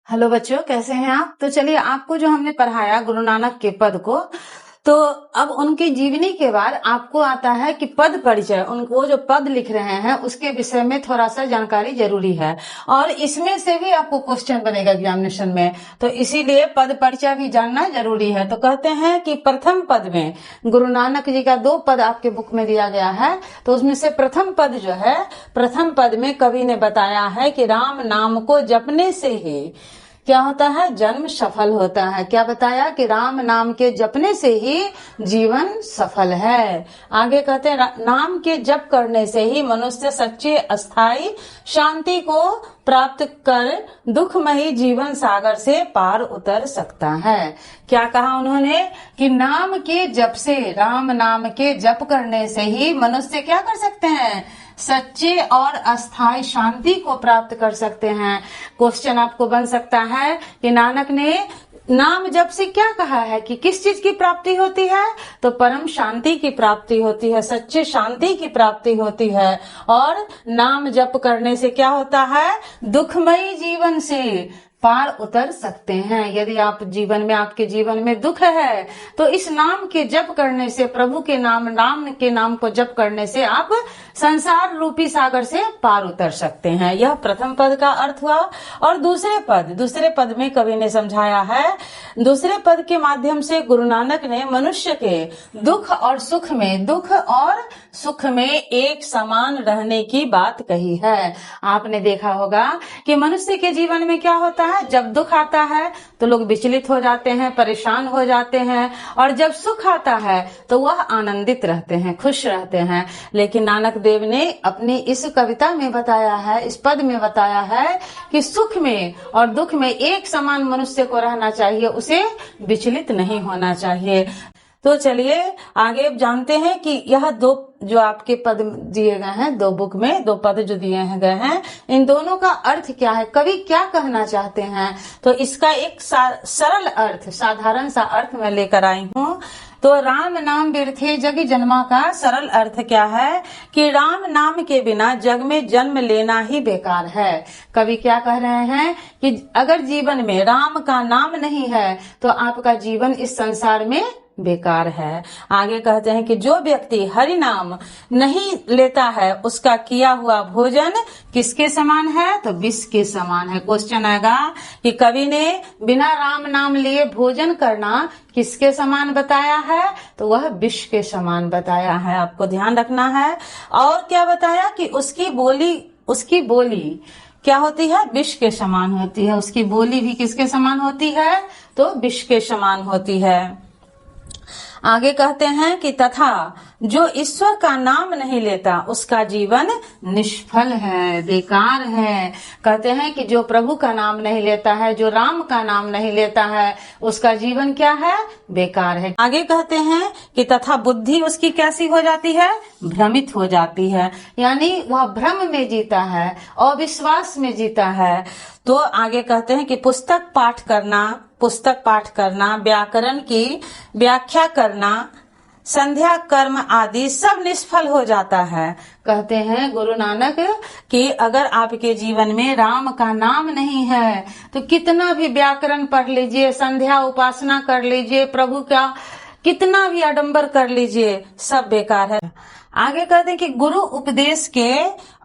Hello बच्चों, कैसे हैं आप। तो चलिए, आपको जो हमने पढ़ाया गुरु नानक के पद को, तो अब उनकी जीवनी के बाद आपको आता है कि पद परिचय, उनको जो पद लिख रहे हैं उसके विषय में थोड़ा सा जानकारी जरूरी है और इसमें से भी आपको क्वेश्चन बनेगा एग्जामिनेशन में, तो इसीलिए पद परिचय भी जानना जरूरी है। तो कहते हैं कि प्रथम पद में गुरु नानक जी का 2 पद आपके बुक में दिया गया है, तो उसमें से प्रथम पद जो है, प्रथम पद में कवि ने बताया है कि राम नाम को जपने से ही क्या होता है, जन्म सफल होता है। क्या बताया कि राम नाम के जपने से ही जीवन सफल है। आगे कहते हैं नाम के जप करने से ही मनुष्य सच्चे अस्थाई शांति को प्राप्त कर दुखमयी जीवन सागर से पार उतर सकता है। क्या कहा उन्होंने कि नाम के जप से, राम नाम के जप करने से ही मनुष्य क्या कर सकते हैं, सच्चे और अस्थाई शांति को प्राप्त कर सकते हैं। क्वेश्चन आपको बन सकता है कि नानक ने नाम जप से क्या कहा है कि किस चीज की प्राप्ति होती है, तो परम शांति की प्राप्ति होती है, सच्चे शांति की प्राप्ति होती है। और नाम जप करने से क्या होता है, दुखमयी जीवन से पार उतर सकते हैं। यदि आप जीवन में, आपके जीवन में दुख है तो इस नाम के जप करने से, प्रभु के नाम के नाम को जप करने से आप संसार रूपी सागर से पार उतर सकते हैं। यह प्रथम पद का अर्थ हुआ। और दूसरे पद में कवि ने समझाया है, दूसरे पद के माध्यम से गुरु नानक ने मनुष्य के दुख और सुख में एक समान रहने की बात कही है। आपने देखा होगा कि मनुष्य के जीवन में क्या होता है, जब दुख आता है तो लोग विचलित हो जाते हैं, परेशान हो जाते हैं, और जब सुख आता है तो वह आनंदित रहते हैं, खुश रहते हैं। लेकिन नानक देव ने अपनी इस कविता में बताया है, इस पद में बताया है कि सुख में और दुख में एक समान मनुष्य को रहना चाहिए, उसे विचलित नहीं होना चाहिए। तो चलिए आगे जानते हैं कि यह 2 जो आपके पद दिए गए हैं, 2 बुक में 2 पद जो दिए गए हैं, इन दोनों का अर्थ क्या है, कवि क्या कहना चाहते हैं। तो इसका एक सरल अर्थ, साधारण सा अर्थ मैं लेकर आई हूँ। तो राम नाम बिरथे जग जन्मा का सरल अर्थ क्या है कि राम नाम के बिना जग में जन्म लेना ही बेकार है। कवि क्या कह रहे हैं कि अगर जीवन में राम का नाम नहीं है तो आपका जीवन इस संसार में बेकार है। आगे कहते हैं कि जो व्यक्ति हरि नाम नहीं लेता है उसका किया हुआ भोजन किसके समान है, तो विष के समान है। क्वेश्चन आएगा कि कवि ने बिना राम नाम लिए भोजन करना किसके समान बताया है, तो वह विष के समान बताया है, आपको ध्यान रखना है। और क्या बताया कि उसकी बोली क्या होती है, विष के समान होती है। उसकी बोली भी किसके समान होती है, तो विष के समान होती है। आगे कहते हैं कि तथा जो ईश्वर का नाम नहीं लेता उसका जीवन निष्फल है, बेकार है। कहते हैं कि जो प्रभु का नाम नहीं लेता है, जो राम का नाम नहीं लेता है, उसका जीवन क्या है, बेकार है। आगे कहते हैं कि तथा बुद्धि उसकी कैसी हो जाती है, भ्रमित हो जाती है, यानी वह भ्रम में जीता है, अविश्वास में जीता है। तो आगे कहते हैं कि पुस्तक पाठ करना, व्याकरण की व्याख्या करना, संध्या कर्म आदि सब निष्फल हो जाता है। कहते हैं गुरु नानक कि अगर आपके जीवन में राम का नाम नहीं है तो कितना भी व्याकरण पढ़ लीजिए, संध्या उपासना कर लीजिए, प्रभु का कितना भी आडंबर कर लीजिए, सब बेकार है। आगे कहते हैं कि गुरु उपदेश के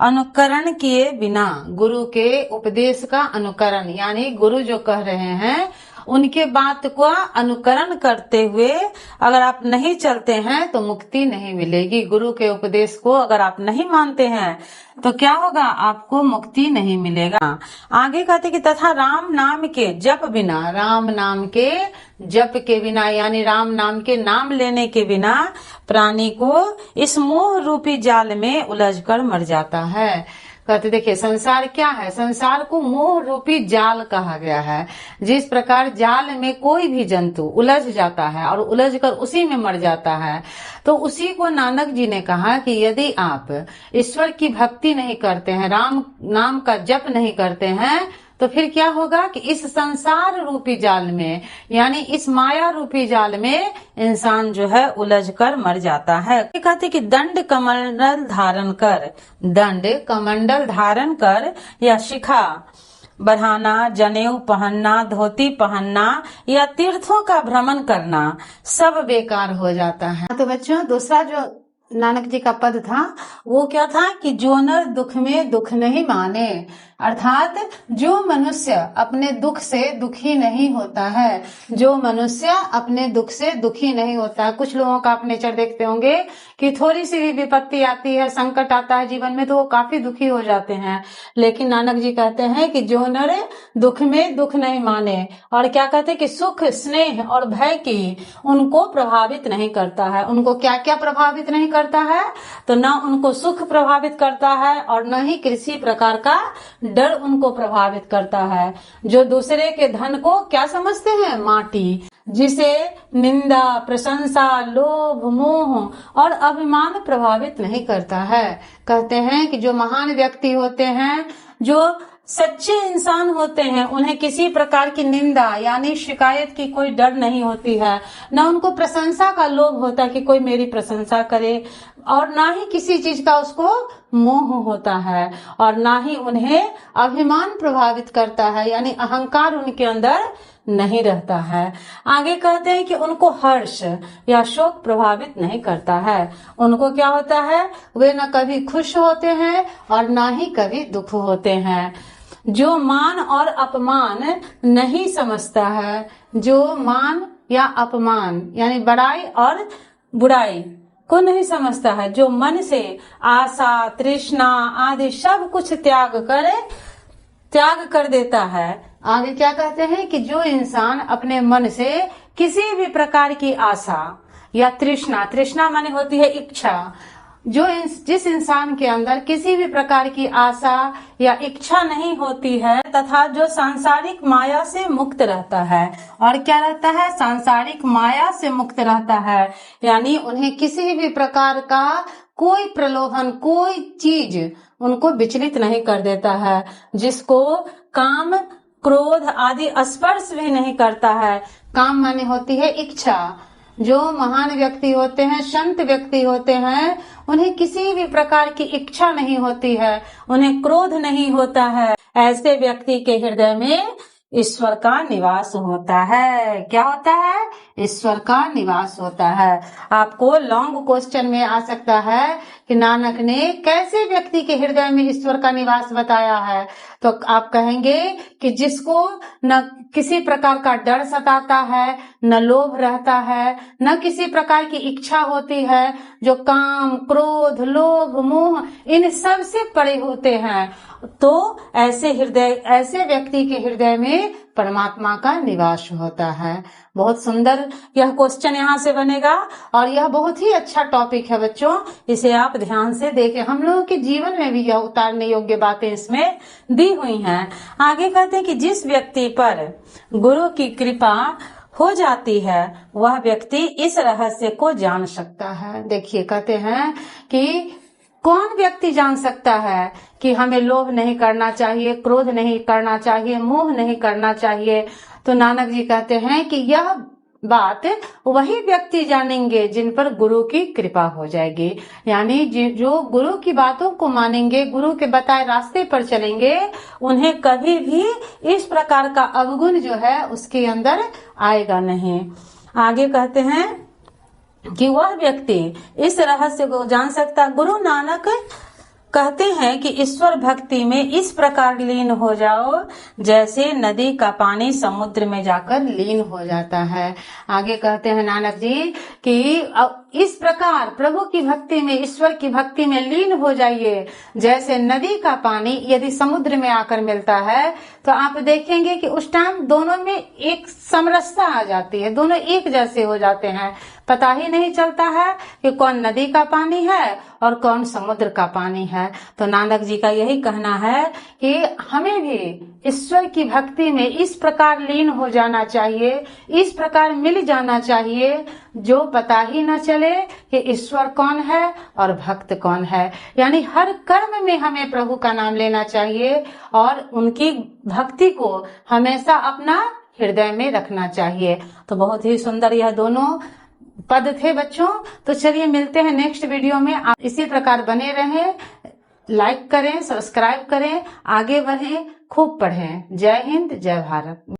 अनुकरण किए बिना, गुरु के उपदेश का अनुकरण, यानी गुरु जो कह रहे हैं उनके बात को अनुकरण करते हुए अगर आप नहीं चलते हैं तो मुक्ति नहीं मिलेगी। गुरु के उपदेश को अगर आप नहीं मानते हैं तो क्या होगा, आपको मुक्ति नहीं मिलेगा। आगे कहते कि तथा राम नाम के जप बिना, राम नाम के जप के बिना, यानी राम नाम के नाम लेने के बिना प्राणी को इस मोह रूपी जाल में उलझकर मर जाता है। कहते देखिए संसार क्या है, संसार को मोह रूपी जाल कहा गया है। जिस प्रकार जाल में कोई भी जंतु उलझ जाता है और उलझकर उसी में मर जाता है, तो उसी को नानक जी ने कहा कि यदि आप ईश्वर की भक्ति नहीं करते हैं, राम नाम का जप नहीं करते हैं, तो फिर क्या होगा कि इस संसार रूपी जाल में, यानी इस माया रूपी जाल में इंसान जो है उलझकर मर जाता है। कहते कि दंड कमंडल धारण कर या शिखा बढ़ाना, जनेऊ पहनना, धोती पहनना या तीर्थों का भ्रमण करना सब बेकार हो जाता है। तो बच्चों, दूसरा जो नानक जी का पद था वो क्या था कि जो नर दुख में दुख नहीं माने, अर्थात जो मनुष्य अपने दुख से दुखी नहीं होता है, जो मनुष्य अपने दुख से दुखी नहीं होता है। कुछ लोगों का आप नेचर देखते होंगे कि थोड़ी सी भी विपत्ति आती है, संकट आता है जीवन में तो वो काफी दुखी हो जाते हैं। लेकिन नानक जी कहते हैं कि जो नर दुख में दुख नहीं माने, और क्या कहते हैं कि सुख, स्नेह और भय की उनको प्रभावित नहीं करता है। उनको क्या क्या प्रभावित नहीं करता है? तो ना उनको सुख प्रभावित करता है और न ही किसी प्रकार का डर उनको प्रभावित करता है। जो दूसरे के धन को क्या समझते हैं? माटी, जिसे निंदा, प्रशंसा, लोभ, मोह और अभिमान प्रभावित नहीं करता है। कहते हैं कि जो महान व्यक्ति होते हैं, जो सच्चे इंसान होते हैं, उन्हें किसी प्रकार की निंदा यानी शिकायत की कोई डर नहीं होती है। न उनको प्रशंसा का लोभ होता है कि कोई मेरी प्रशंसा करे, और ना ही किसी चीज का उसको मोह होता है, और ना ही उन्हें अभिमान प्रभावित करता है, यानी अहंकार उनके अंदर नहीं रहता है। आगे कहते हैं कि उनको हर्ष या शोक प्रभावित नहीं करता है। उनको क्या होता है? वे न कभी खुश होते हैं और ना ही कभी दुख होते हैं। जो मान और अपमान नहीं समझता है, जो मान या अपमान यानी बड़ाई और बुराई को नहीं समझता है, जो मन से आशा, तृष्णा आदि सब कुछ त्याग कर देता है। आगे क्या कहते हैं कि जो इंसान अपने मन से किसी भी प्रकार की आशा या तृष्णा माने होती है इच्छा, जिस इंसान के अंदर किसी भी प्रकार की आशा या इच्छा नहीं होती है, तथा जो सांसारिक माया से मुक्त रहता है। और क्या रहता है? सांसारिक माया से मुक्त रहता है, यानी उन्हें किसी भी प्रकार का कोई प्रलोभन, कोई चीज उनको विचलित नहीं कर देता है, जिसको काम, क्रोध आदि स्पर्श भी नहीं करता है। काम माने होती है इच्छा। जो महान व्यक्ति होते हैं, संत व्यक्ति होते हैं, उन्हें किसी भी प्रकार की इच्छा नहीं होती है, उन्हें क्रोध नहीं होता है। ऐसे व्यक्ति के हृदय में ईश्वर का निवास होता है। क्या होता है? ईश्वर का निवास होता है। आपको लॉन्ग क्वेश्चन में आ सकता है कि नानक ने कैसे व्यक्ति के हृदय में ईश्वर का निवास बताया है, तो आप कहेंगे कि जिसको न किसी प्रकार का डर सताता है, न लोभ रहता है, न किसी प्रकार की इच्छा होती है, जो काम, क्रोध, लोभ, मोह इन सब से परे होते हैं, तो ऐसे व्यक्ति के हृदय में परमात्मा का निवास होता है। बहुत सुंदर यह क्वेश्चन यहाँ से बनेगा, और यह बहुत ही अच्छा टॉपिक है बच्चों, इसे आप ध्यान से देखें। हम लोगों के जीवन में भी यह उतारने योग्य बातें इसमें दी हुई हैं। आगे कहते हैं कि जिस व्यक्ति पर गुरु की कृपा हो जाती है, वह व्यक्ति इस रहस्य को जान सकता है। देखिए, कहते हैं कि कौन व्यक्ति जान सकता है कि हमें लोभ नहीं करना चाहिए, क्रोध नहीं करना चाहिए, मोह नहीं करना चाहिए। तो नानक जी कहते हैं कि यह बात वही व्यक्ति जानेंगे जिन पर गुरु की कृपा हो जाएगी, यानी जो गुरु की बातों को मानेंगे, गुरु के बताए रास्ते पर चलेंगे, उन्हें कभी भी इस प्रकार का अवगुण जो है उसके अंदर आएगा नहीं। आगे कहते हैं कि वह व्यक्ति इस रहस्य को जान सकता। गुरु नानक कहते हैं कि ईश्वर भक्ति में इस प्रकार लीन हो जाओ जैसे नदी का पानी समुद्र में जाकर लीन हो जाता है। आगे कहते हैं नानक जी कि इस प्रकार प्रभु की भक्ति में, ईश्वर की भक्ति में लीन हो जाइए जैसे नदी का पानी यदि समुद्र में आकर मिलता है, तो आप देखेंगे कि उस टाइम दोनों में एक समरसता आ जाती है, दोनों एक जैसे हो जाते हैं। पता ही नहीं चलता है कि कौन नदी का पानी है और कौन समुद्र का पानी है। तो नानक जी का यही कहना है कि हमें भी ईश्वर की भक्ति में इस प्रकार लीन हो जाना चाहिए, इस प्रकार मिल जाना चाहिए, जो पता ही न चले कि ईश्वर कौन है और भक्त कौन है। यानी हर कर्म में हमें प्रभु का नाम लेना चाहिए और उनकी भक्ति को हमेशा अपना हृदय में रखना चाहिए। तो बहुत ही सुंदर यह दोनों पद थे बच्चों। तो चलिए मिलते हैं नेक्स्ट वीडियो में। आप इसी प्रकार बने रहें। लाइक करें, सब्सक्राइब करें, आगे बढ़ें, खूब पढ़ें। जय हिंद, जय भारत।